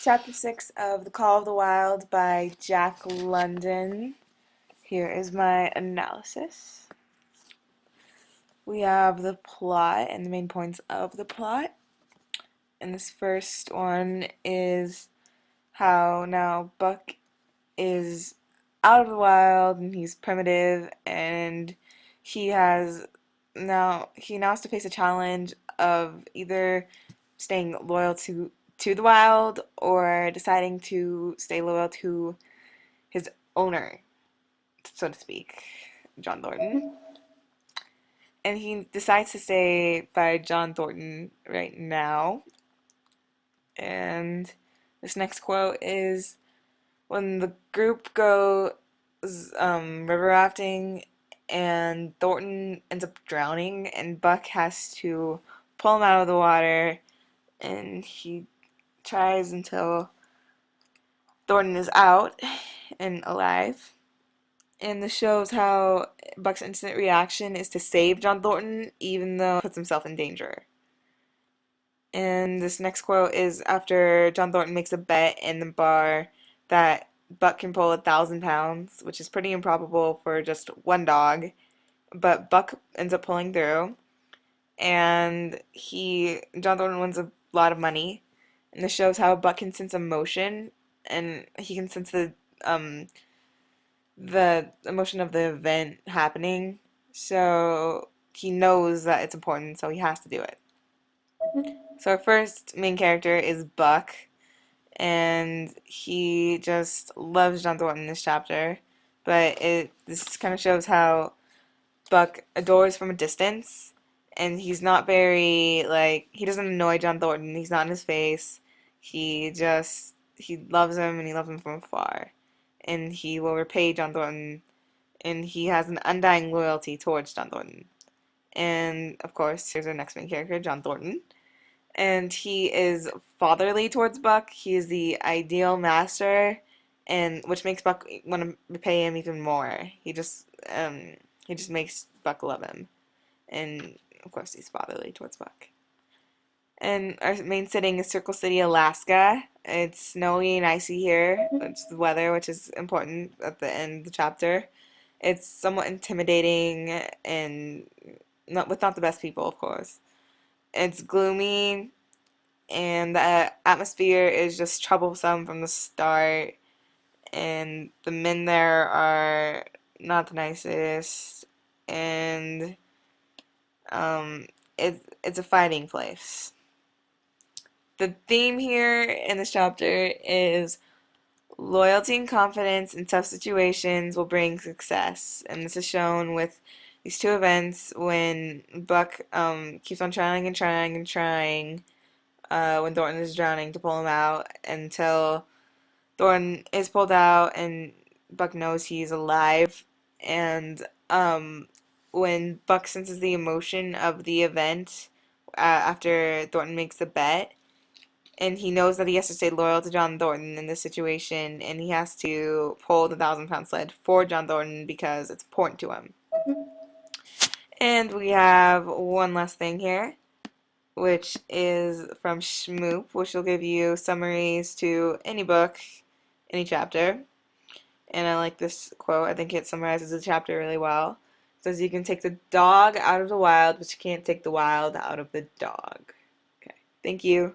Chapter 6 of The Call of the Wild by Jack London. Here is my analysis. We have the plot and the main points of the plot. And this first one is how now Buck is out of the wild and he's primitive, and he now has to face a challenge of either staying loyal to the wild or deciding to stay loyal to his owner, so to speak, John Thornton. And he decides to stay by John Thornton right now. And this next quote is, when the group goes river rafting and Thornton ends up drowning and Buck has to pull him out of the water, and he tries until Thornton is out and alive. And this shows how Buck's instant reaction is to save John Thornton even though he puts himself in danger. And this next quote is after John Thornton makes a bet in the bar that Buck can pull 1,000 pounds, which is pretty improbable for just one dog. But Buck ends up pulling through, and John Thornton wins a lot of money. And this shows how Buck can sense emotion, and he can sense the emotion of the event happening. So he knows that it's important, so he has to do it. So our first main character is Buck, and he just loves John Thornton in this chapter. But this kind of shows how Buck adores from a distance, and he's not very, he doesn't annoy John Thornton. He's not in his face. He loves him, and he loves him from afar. And he will repay John Thornton, and he has an undying loyalty towards John Thornton. And of course, here's our next main character, John Thornton. And he is fatherly towards Buck. He is the ideal master, and which makes Buck want to repay him even more. He just makes Buck love him, and of course he's fatherly towards Buck. And our main setting is Circle City, Alaska. It's snowy and icy here. It's the weather, which is important at the end of the chapter. It's somewhat intimidating and not the best people, of course. It's gloomy, and the atmosphere is just troublesome from the start, and the men there are not the nicest, and it's a fighting place. The theme here in this chapter is loyalty and confidence in tough situations will bring success, and this is shown with these two events when Buck keeps on trying and trying and trying when Thornton is drowning to pull him out until Thornton is pulled out and Buck knows he's alive. And when Buck senses the emotion of the event after Thornton makes the bet, and he knows that he has to stay loyal to John Thornton in this situation, and he has to pull the 1,000-pound sled for John Thornton because it's important to him. And we have one last thing here, which is from Shmoop, which will give you summaries to any book, any chapter. And I like this quote. I think it summarizes the chapter really well. It says, you can take the dog out of the wild, but you can't take the wild out of the dog. Okay, thank you.